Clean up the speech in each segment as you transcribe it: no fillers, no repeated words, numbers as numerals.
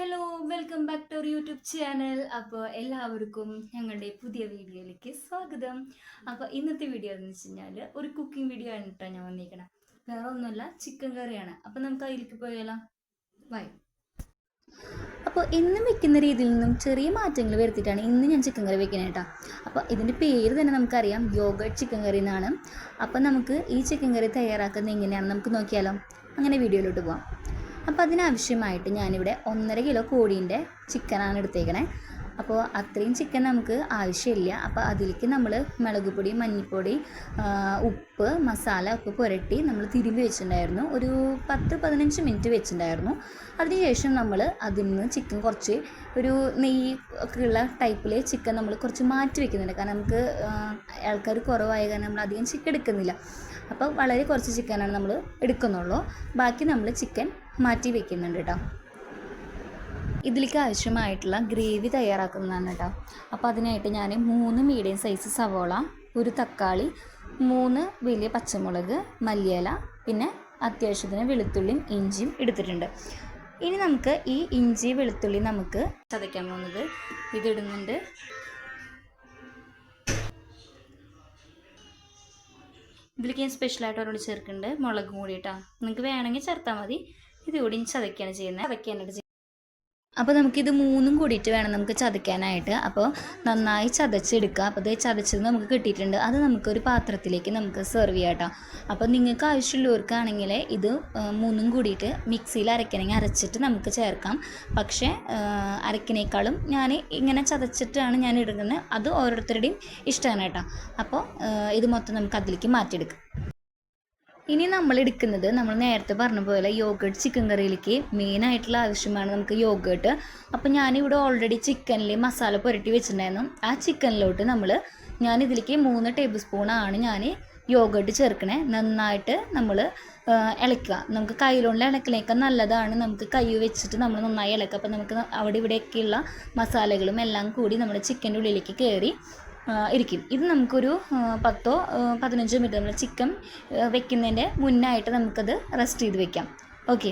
Hello welcome back to our YouTube channel. അപ്പോൾ എല്ലാവർക്കും ഞങ്ങളുടെ പുതിയ വീഡിയോയിലേക്ക് സ്വാഗതം. അപ്പോൾ ഇന്നത്തെ വീഡിയോ എന്ന് വെച്ച് കഴിഞ്ഞാൽ ഒരു കുക്കിംഗ് വീഡിയോ ആണ് കേട്ടോ ഞാൻ വന്നിരിക്കണം. വേറെ ഒന്നുമല്ല, ചിക്കൻ കറിയാണ്. അപ്പോൾ നമുക്ക് അതിലേക്ക് പോയാലോ? ബൈ. അപ്പോൾ എന്നും വെക്കുന്ന രീതിയിൽ നിന്നും ചെറിയ മാറ്റങ്ങൾ വരുത്തിയിട്ടാണ് ഇന്ന് ഞാൻ ചിക്കൻ കറി വെക്കുന്നത് കേട്ടോ. അപ്പോൾ ഇതിൻ്റെ പേര് തന്നെ നമുക്കറിയാം, യോഗർട്ട് ചിക്കൻ കറി എന്നാണ്. അപ്പോൾ നമുക്ക് ഈ ചിക്കൻ കറി തയ്യാറാക്കുന്നത് എങ്ങനെയാണെന്ന് നമുക്ക് നോക്കിയാലോ. അങ്ങനെ വീഡിയോയിലോട്ട് പോകാം. അപ്പോൾ അതിനാവശ്യമായിട്ട് ഞാനിവിടെ 1.5 കിലോ കോഴീൻ്റെ ചിക്കനാണ് എടുത്തേക്കണേ. അപ്പോൾ അത്രയും ചിക്കൻ നമുക്ക് ആവശ്യമില്ല. അപ്പോൾ അതിലേക്ക് നമ്മൾ മുളക് പൊടി, മഞ്ഞൾപ്പൊടി, ഉപ്പ്, മസാല ഒക്കെ പുരട്ടി നമ്മൾ തിരുമ്പി വെച്ചിട്ടുണ്ടായിരുന്നു. ഒരു 10-15 മിനിറ്റ് വെച്ചിട്ടുണ്ടായിരുന്നു. അതിനുശേഷം നമ്മൾ അതിൽ നിന്ന് ചിക്കൻ കുറച്ച് ഒരു നെയ്യ് ഒക്കെ ഉള്ള ടൈപ്പിൽ ചിക്കൻ നമ്മൾ കുറച്ച് മാറ്റി വെക്കുന്നുണ്ട്. കാരണം നമുക്ക് ആൾക്കാർ കുറവായ കാരണം നമ്മൾ അധികം ചിക്കൻ എടുക്കുന്നില്ല. അപ്പോൾ വളരെ കുറച്ച് ചിക്കനാണ് നമ്മൾ എടുക്കുന്നുള്ളൂ. ബാക്കി നമ്മൾ ചിക്കൻ മാറ്റി വെക്കുന്നുണ്ട് കേട്ടോ. ഇതിലേക്ക് ആവശ്യമായിട്ടുള്ള ഗ്രേവി തയ്യാറാക്കുന്നതാണ് കേട്ടോ. അപ്പോൾ അതിനായിട്ട് ഞാൻ 3 മീഡിയം സൈസ് സവോള, ഒരു തക്കാളി, 3 വലിയ പച്ചമുളക്, മല്ലിയില, പിന്നെ അത്യാവശ്യത്തിന് വെളുത്തുള്ളിയും ഇഞ്ചിയും എടുത്തിട്ടുണ്ട്. ഇനി നമുക്ക് ഈ ഇഞ്ചി വെളുത്തുള്ളി നമുക്ക് ചതയ്ക്കാൻ പോകുന്നത് ഇതിടുന്നുണ്ട്. ഇതിലേക്ക് ഞാൻ സ്പെഷ്യലായിട്ട് അവരോട് ചേർക്കുന്നുണ്ട് മുളകും കൂടി കേട്ടോ. നിങ്ങൾക്ക് വേണമെങ്കിൽ ചേർത്താൽ മതി. ഇതുകൂടി ചതയ്ക്കാണ് ചെയ്യുന്നത്. അപ്പോൾ നമുക്കിത് 3ഉം കൂടിയിട്ട് വേണം നമുക്ക് ചതയ്ക്കാനായിട്ട്. അപ്പോൾ നന്നായി ചതച്ചെടുക്കുക. അപ്പോൾ ഇത് ചതച്ചത് നമുക്ക് കിട്ടിയിട്ടുണ്ട്. അത് നമുക്കൊരു പാത്രത്തിലേക്ക് നമുക്ക് സെർവ് ചെയ്യാം കേട്ടോ. അപ്പോൾ നിങ്ങൾക്ക് ആവശ്യമുള്ളവർക്കാണെങ്കിൽ ഇത് 3ഉം കൂടിയിട്ട് മിക്സിയിൽ അരയ്ക്കണമെങ്കിൽ അരച്ചിട്ട് നമുക്ക് ചേർക്കാം. പക്ഷേ അരക്കിനേക്കാളും ഞാൻ ഇങ്ങനെ ചതച്ചിട്ടാണ് ഞാൻ എടുക്കുന്നത്. അത് ഓരോരുത്തരുടെയും ഇഷ്ടമാണ് കേട്ടോ. അപ്പോൾ ഇത് മൊത്തം നമുക്ക് അതിലേക്ക് മാറ്റിയെടുക്കാം. ഇനി നമ്മൾ എടുക്കുന്നത് നമ്മൾ നേരത്തെ പറഞ്ഞ പോലെ യോഗർട്ട് ചിക്കൻ കറിയിലേക്ക് മെയിനായിട്ടുള്ള ആവശ്യമാണ് നമുക്ക് യോഗർട്ട്. അപ്പോൾ ഞാനിവിടെ ഓൾറെഡി ചിക്കനിൽ മസാല പുരട്ടി വെച്ചിട്ടുണ്ടായിരുന്നു. ആ ചിക്കനിലോട്ട് ഞാനിതിലേക്ക് 3 ടേബിൾ സ്പൂണാണ് ഞാൻ യോഗർട്ട് ചേർക്കണേ. നന്നായിട്ട് നമ്മൾ ഇളക്കുക. നമുക്ക് കയ്യിലുള്ള ഇളക്കിനേക്കാൾ നല്ലതാണ് നമുക്ക് കൈ വെച്ചിട്ട് നമ്മൾ നന്നായി ഇളക്കുക. അപ്പോൾ നമുക്ക് അവിടെ ഇവിടെയൊക്കെയുള്ള മസാലകളും എല്ലാം കൂടി നമ്മുടെ ചിക്കൻ്റെ ഉള്ളിലേക്ക് കയറി ഇരിക്കും. ഇത് നമുക്കൊരു 10-15 മിനിറ്റ് നമ്മൾ ചിക്കൻ വെക്കുന്നതിൻ്റെ മുന്നായിട്ട് നമുക്കത് റെസ്റ്റ് ചെയ്ത് വെക്കാം. ഓക്കെ,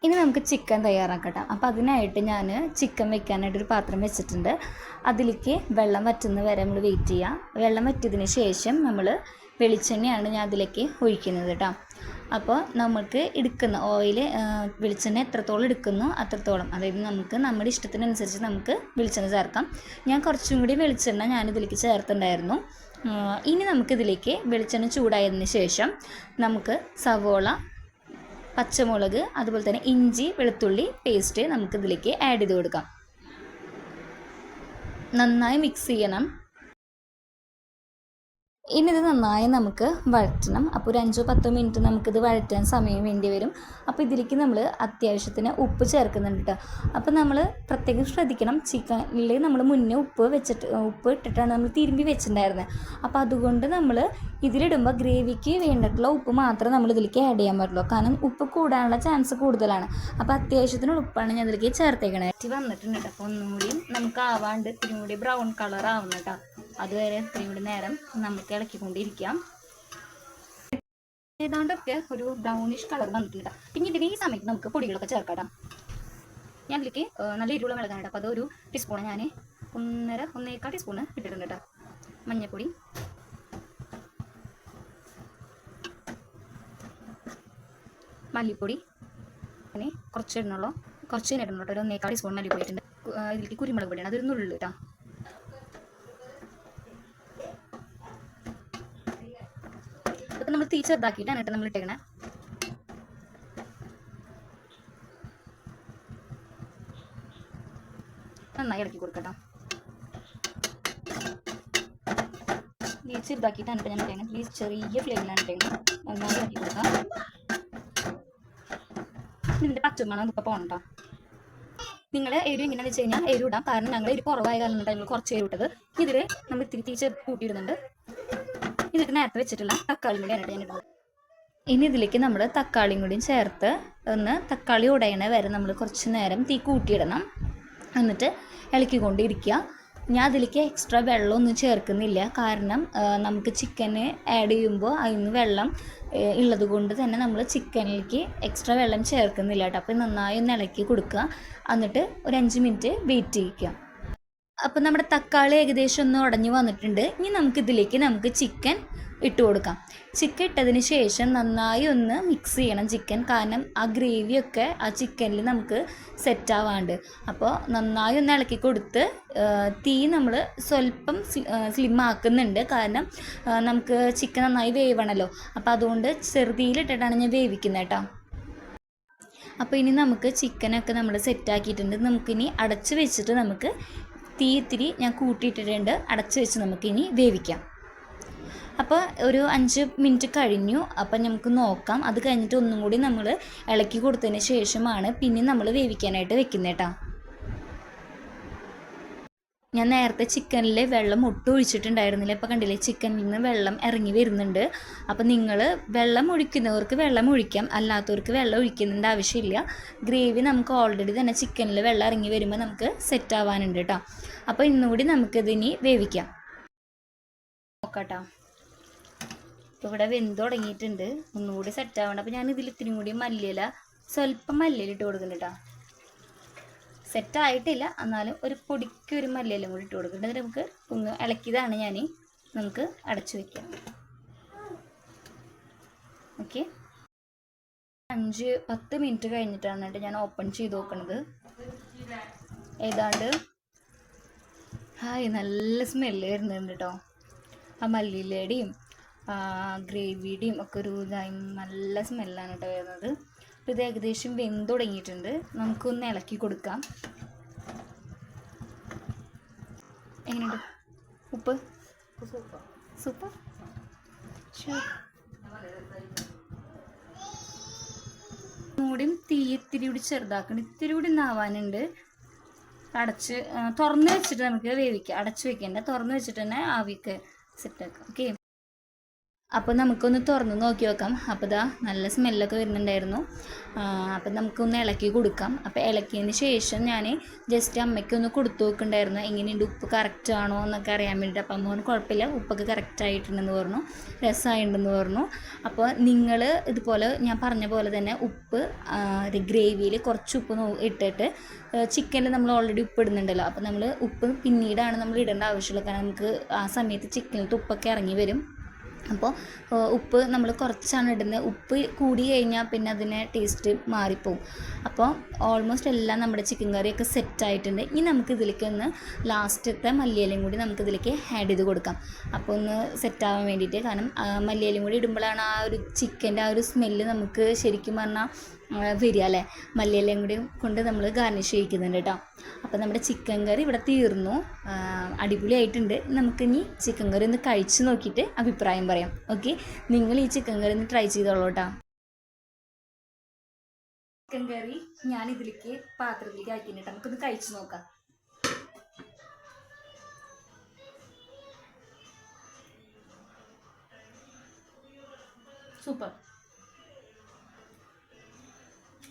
ഇനി നമുക്ക് ചിക്കൻ തയ്യാറാക്കട്ടെ. അപ്പോൾ അതിനായിട്ട് ഞാൻ ചിക്കൻ വെക്കാനായിട്ടൊരു പാത്രം വെച്ചിട്ടുണ്ട്. അതിലേക്ക് വെള്ളം വറ്റുന്ന വരെ നമ്മൾ വെയിറ്റ് ചെയ്യുക. വെള്ളം വറ്റിയതിന് ശേഷം നമ്മൾ വെളിച്ചെണ്ണയാണ് ഞാൻ അതിലേക്ക് ഒഴിക്കുന്നത് കേട്ടോ. അപ്പോൾ നമുക്ക് എടുക്കുന്ന ഓയിൽ, വെളിച്ചെണ്ണ എത്രത്തോളം എടുക്കുന്നു അത്രത്തോളം, അതായത് നമുക്ക് നമ്മുടെ ഇഷ്ടത്തിനനുസരിച്ച് നമുക്ക് വെളിച്ചെണ്ണ ചേർക്കാം. ഞാൻ കുറച്ചും കൂടി വെളിച്ചെണ്ണ ഞാനിതിലേക്ക് ചേർത്തിട്ടുണ്ടായിരുന്നു. ഇനി നമുക്കിതിലേക്ക് വെളിച്ചെണ്ണ ചൂടായതിന് ശേഷം നമുക്ക് സവോള, പച്ചമുളക്, അതുപോലെ തന്നെ ഇഞ്ചി വെളുത്തുള്ളി പേസ്റ്റ് നമുക്കിതിലേക്ക് ആഡ് ചെയ്ത് കൊടുക്കാം. നന്നായി മിക്സ് ചെയ്യണം. ഇനി ഇത് നന്നായി നമുക്ക് വഴറ്റണം. അപ്പോൾ ഒരു 5-10 മിനിറ്റ് നമുക്കിത് വഴറ്റാൻ സമയം വേണ്ടി വരും. അപ്പോൾ ഇതിലേക്ക് നമ്മൾ അത്യാവശ്യത്തിന് ഉപ്പ് ചേർക്കുന്നുണ്ട് കേട്ടോ. അപ്പോൾ നമ്മൾ പ്രത്യേകം ശ്രദ്ധിക്കണം, ചിക്കനിൽ നമ്മൾ മുന്നേ ഉപ്പ് ഇട്ടിട്ടാണ് നമ്മൾ തിരുമ്പി വെച്ചിട്ടുണ്ടായിരുന്നത്. അപ്പോൾ അതുകൊണ്ട് നമ്മൾ ഇതിലിടുമ്പോൾ ഗ്രേവിക്ക് വേണ്ടിയിട്ടുള്ള ഉപ്പ് മാത്രമേ നമ്മൾ ഇതിലേക്ക് ആഡ് ചെയ്യാൻ പറ്റുള്ളൂ. കാരണം ഉപ്പ് കൂടാനുള്ള ചാൻസ് കൂടുതലാണ്. അപ്പോൾ അത്യാവശ്യത്തിനുള്ള ഉപ്പാണ് ഞാൻ ഇതിലേക്ക് ചേർത്തേക്കണേ. വന്നിട്ടുണ്ട് കേട്ടോ. അപ്പോൾ ഒന്നും കൂടി നമുക്ക് ആവാണ്ട് ഇത്തിരി കൂടി ബ്രൗൺ കളർ ആവുന്ന കേട്ടോ. അതുവരെ ഇത്രയും കൂടി നേരം നമുക്ക് ഇളക്കിക്കൊണ്ടിരിക്കാം. ഏതാണ്ടൊക്കെ ഒരു ബ്രൗണിഷ് കളർ വന്നിട്ടുണ്ട്. പിന്നെ ഇതിന് ഈ സമയത്ത് നമുക്ക് പൊടികളൊക്കെ ചേർക്കാം. ഞാൻ ഇതിലേക്ക് നല്ല എരിവുള്ള മുളകാണ് കേട്ടോ. അപ്പോൾ അതൊരു ടീസ്പൂണ് ഞാൻ 1.25 ടീസ്പൂണ് ഇട്ടിട്ടുണ്ട് കേട്ടോ. മഞ്ഞൾപ്പൊടി, മല്ലിപ്പൊടി അങ്ങനെ കുറച്ച് ഇടണുള്ളൂ. കുറച്ച് ഇടണുള്ളൂ കേട്ടോ. ഒരു 1.25 ടീസ്പൂൺ മല്ലിപ്പൊടി ഇട്ടുണ്ട്. ഇതിലേക്ക് കുരുമുളക് പൊടിയാണ്, അതൊരു നുള്ളു കേട്ടോ. അതൊക്കെ നമ്മൾ തീ ചെറുതാക്കിയിട്ടാണ് കേട്ടോ നമ്മൾ ഇട്ടേക്കണേ. നന്നായി ഇളക്കി കൊടുക്കട്ടോ. തീ ചെറുതാക്കിയിട്ടാണ് കേട്ടോ ഞാൻ ഇട്ടേക്കുന്നത്. പ്ലീസ് ചെറിയ ഫ്ലെയിമിലാണ് ഇട്ടേക്കുന്നത്. നന്നായി ഇളക്കി കൊടുക്കാം. ഇതിൻ്റെ പച്ചമണം ഇതൊക്കെ പോകണം കേട്ടോ. നിങ്ങൾ എരിവ് എങ്ങനെയാണെന്ന് വെച്ച് കഴിഞ്ഞാൽ എരിവ് ഇടാം. കാരണം ഞങ്ങൾ എരിവ് കുറവായ കാരണം ഞങ്ങൾ കുറച്ച് എരിവ് ഇട്ടത്. ഇതിൽ നമ്മൾ ഇത്തിരി തീ കൂട്ടിയിടുന്നുണ്ട്. ഇതിലേക്ക് നേരത്തെ വെച്ചിട്ടുള്ള തക്കാളിയും കൂടി ആയിട്ട് ഞാൻ ഇടുന്നത്. ഇനി ഇതിലേക്ക് നമ്മൾ തക്കാളിയും കൂടിയും ചേർത്ത് തക്കാളി ഉടയണ വരെ നമ്മൾ കുറച്ച് നേരം തീ കൂട്ടിയിടണം. എന്നിട്ട് ഇളക്കിക്കൊണ്ടിരിക്കുക. ഞാൻ അതിലേക്ക് എക്സ്ട്രാ വെള്ളമൊന്നും ചേർക്കുന്നില്ല. കാരണം നമുക്ക് ചിക്കന് ആഡ് ചെയ്യുമ്പോൾ അതിന് വെള്ളം ഉള്ളത് കൊണ്ട് തന്നെ നമ്മൾ ചിക്കനിലേക്ക് എക്സ്ട്രാ വെള്ളം ചേർക്കുന്നില്ല കേട്ടോ. അപ്പോൾ നന്നായി ഒന്ന് ഇളക്കി കൊടുക്കുക, എന്നിട്ട് ഒരു 5 മിനിറ്റ് വെയിറ്റ് ചെയ്യിക്കുക. അപ്പോൾ നമ്മുടെ തക്കാളി ഏകദേശം ഒന്ന് ഉടഞ്ഞു വന്നിട്ടുണ്ട്. ഇനി നമുക്ക് ചിക്കൻ ഇട്ട് കൊടുക്കാം. ചിക്കൻ ഇട്ടതിന് ശേഷം നന്നായി ഒന്ന് മിക്സ് ചെയ്യണം ചിക്കൻ, കാരണം ആ ഗ്രേവിയൊക്കെ ആ ചിക്കനിൽ നമുക്ക് സെറ്റ് ആവാണ്ട്. അപ്പോൾ നന്നായി ഒന്ന് ഇളക്കി കൊടുത്ത് തീ നമ്മൾ സ്വല്പം സ്ലിം ആക്കുന്നുണ്ട്, കാരണം നമുക്ക് ചിക്കൻ നന്നായി വേവണമല്ലോ. അപ്പോൾ അതുകൊണ്ട് ചെറുതീയിലിട്ടിട്ടാണ് ഞാൻ വേവിക്കുന്നത് കേട്ടോ. അപ്പോൾ ഇനി നമുക്ക് ചിക്കനൊക്കെ നമ്മൾ സെറ്റാക്കിയിട്ടുണ്ട്. നമുക്കിനി അടച്ച് വെച്ചിട്ട് നമുക്ക് തീ ഇത്തിരി ഞാൻ കൂട്ടിയിട്ടിട്ടുണ്ട്, അടച്ച് വെച്ച് നമുക്കിനി വേവിക്കാം. അപ്പോൾ ഒരു 5 മിനിറ്റ് കഴിഞ്ഞു. അപ്പം നമുക്ക് നോക്കാം. അത് കഴിഞ്ഞിട്ട് ഒന്നും കൂടി നമ്മൾ ഇളക്കി കൊടുത്തതിന് ശേഷമാണ് പിന്നെ നമ്മൾ വേവിക്കാനായിട്ട് വെക്കുന്നത് കേട്ടോ. ഞാൻ നേരത്തെ ചിക്കനിൽ വെള്ളം ഒട്ടും ഒഴിച്ചിട്ടുണ്ടായിരുന്നില്ല. ഇപ്പോൾ കണ്ടില്ലേ, ചിക്കനിൽ നിന്ന് വെള്ളം ഇറങ്ങി വരുന്നുണ്ട്. അപ്പോൾ നിങ്ങൾ വെള്ളം ഒഴിക്കുന്നവർക്ക് വെള്ളം ഒഴിക്കാം, അല്ലാത്തവർക്ക് വെള്ളം ഒഴിക്കുന്നതിൻ്റെ ആവശ്യമില്ല. ഗ്രേവി നമുക്ക് ഓൾറെഡി തന്നെ ചിക്കനിൽ വെള്ളം ഇറങ്ങി വരുമ്പോൾ നമുക്ക് സെറ്റ് ആവാനുണ്ട് കേട്ടോ. അപ്പോൾ ഇന്നുകൂടി നമുക്കിതിനി വേവിക്കാം. നോക്കാട്ടോ, ഇപ്പോൾ ഇവിടെ വെന്ത് തുടങ്ങിയിട്ടുണ്ട്. ഒന്നുകൂടി സെറ്റ് ആവണം. അപ്പോൾ ഞാൻ ഇതിൽ ഇത്തിരി കൂടി സ്വല്പം മല്ലിയില ഇട്ട് കൊടുക്കുന്നുണ്ട് കേട്ടോ. സെറ്റായിട്ടില്ല, എന്നാലും ഒരു പൊടിക്കൊരു മല്ലിയെല്ലാം കൂടി ഇട്ട് കൊടുക്കുന്നുണ്ട്. എന്നിട്ട് നമുക്ക് ഒന്ന് ഇളക്കിയതാണ് നമുക്ക് അടച്ചു വയ്ക്കാം. ഓക്കെ, 5-10 മിനിറ്റ് കഴിഞ്ഞിട്ടാണ് കേട്ടോ ഞാൻ ഓപ്പൺ ചെയ്ത് നോക്കുന്നത്. ഏതാണ്ട് നല്ല സ്മെല്ല് വരുന്നുണ്ട് കേട്ടോ. ആ മല്ലിയിലയുടെയും ഗ്രേവിയുടെയും ഒക്കെ ഒരു ഇതായി നല്ല സ്മെല്ലാണ് കേട്ടോ വരുന്നത്. അപ്പോൾ ഇത് ഏകദേശം വെന്ത് തുടങ്ങിയിട്ടുണ്ട്. നമുക്കൊന്ന് ഇളക്കി കൊടുക്കാം. എങ്ങനെയുണ്ട്? ഉപ്പ് സൂപ്പർ. കൂടിയും തീ ഇത്തിരി കൂടി ചെറുതാക്കണം, ഇത്തിരി കൂടി നാവാനുണ്ട്. തുറന്ന് വെച്ചിട്ട് നമുക്ക് വേവിക്കാം. അടച്ച് വെക്കേണ്ട, തുറന്ന് വെച്ചിട്ട് തന്നെ ആവിക്ക് സെറ്റാക്കാം. ഓക്കെ, അപ്പോൾ നമുക്കൊന്ന് തുറന്ന് നോക്കി നോക്കാം. അപ്പോൾ ഇതാ നല്ല സ്മെല്ലൊക്കെ വരുന്നുണ്ടായിരുന്നു. അപ്പം നമുക്കൊന്ന് ഇളക്കി കൊടുക്കാം. അപ്പോൾ ഇളക്കിയതിന് ശേഷം ഞാൻ ജസ്റ്റ് അമ്മയ്ക്കൊന്ന് കൊടുത്തു നോക്കുന്നുണ്ടായിരുന്നു, എങ്ങനെയുണ്ട്, ഉപ്പ് കറക്റ്റ് ആണോ എന്നൊക്കെ അറിയാൻ വേണ്ടിയിട്ട്. അപ്പം അമ്മ കുഴപ്പമില്ല, ഉപ്പൊക്കെ കറക്റ്റ് ആയിട്ടുണ്ടെന്ന് പറഞ്ഞു, രസമായിട്ടുണ്ടെന്ന് പറഞ്ഞു. അപ്പോൾ നിങ്ങൾ ഇതുപോലെ ഞാൻ പറഞ്ഞ പോലെ തന്നെ ഉപ്പ് ഗ്രേവിയിൽ കുറച്ച് ഉപ്പ് ഇട്ടിട്ട്, ചിക്കനിൽ നമ്മൾ ഓൾറെഡി ഉപ്പ് ഇടുന്നുണ്ടല്ലോ, അപ്പോൾ നമ്മൾ ഉപ്പ് പിന്നീടാണ് നമ്മൾ ഇടേണ്ട ആവശ്യമുള്ളത്, കാരണം നമുക്ക് ആ സമയത്ത് ചിക്കനിലത്തെ ഉപ്പൊക്കെ ഇറങ്ങി വരും. അപ്പോൾ ഉപ്പ് നമ്മൾ കുറച്ചാണ് ഇടുന്നത്. ഉപ്പ് കൂടി കഴിഞ്ഞാൽ പിന്നെ അതിന് ടേസ്റ്റ് മാറിപ്പോവും. അപ്പോൾ ഓൾമോസ്റ്റ് എല്ലാം നമ്മുടെ ചിക്കൻ കറിയൊക്കെ സെറ്റായിട്ടുണ്ട്. ഇനി നമുക്ക് ഇതിലേക്ക് ഒന്ന് ലാസ്റ്റത്തെ മല്ലിയിലയും കൂടി നമുക്കിതിലേക്ക് ആഡ് ചെയ്ത് കൊടുക്കാം. അപ്പോൾ ഒന്ന് സെറ്റാവാൻ വേണ്ടിയിട്ട്, കാരണം മല്ലിയിലയും കൂടി ഇടുമ്പോഴാണ് ആ ഒരു ചിക്കൻ്റെ ആ ഒരു സ്മെല്ല് നമുക്ക് ശരിക്കും പറഞ്ഞാൽ വരിക അല്ലേ. മല്ലിയിലയും കൂടി കൊണ്ട് നമ്മൾ ഗാർണിഷ് ചെയ്യിക്കുന്നുണ്ട് കേട്ടോ. അപ്പോൾ നമ്മുടെ ചിക്കൻ കറി ഇവിടെ തീർന്നു, അടിപൊളിയായിട്ടുണ്ട്. നമുക്കിനി ചിക്കൻ കറി ഒന്ന് കഴിച്ച് നോക്കിയിട്ട് അഭിപ്രായം പറയാം. ഓക്കെ, നിങ്ങൾ ഈ ചിക്കൻ കറി ഒന്ന് ട്രൈ ചെയ്തോളൂ കേട്ടോ. ചിക്കൻ കറി ഞാൻ ഇതിലേക്ക് പാത്രത്തിലേക്ക് ആക്കിയിട്ട് നമുക്കൊന്ന് കഴിച്ച് നോക്കാം. സൂപ്പർ.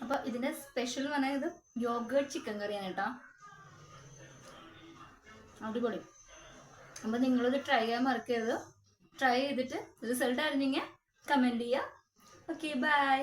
അപ്പോൾ ഇതിൻ്റെ സ്പെഷ്യൽ എന്ന് പറഞ്ഞാൽ ഇത് യോഗേർട്ട് ചിക്കൻ കറിയാണ് കേട്ടോ, അടിപൊളി. അപ്പോൾ നിങ്ങളിത് ട്രൈ ചെയ്യാൻ മറക്കരുത്. ട്രൈ ചെയ്തിട്ട് റിസൾട്ട് അറിഞ്ഞെങ്കിൽ കമൻറ്റ് ചെയ്യുക. Okay, by.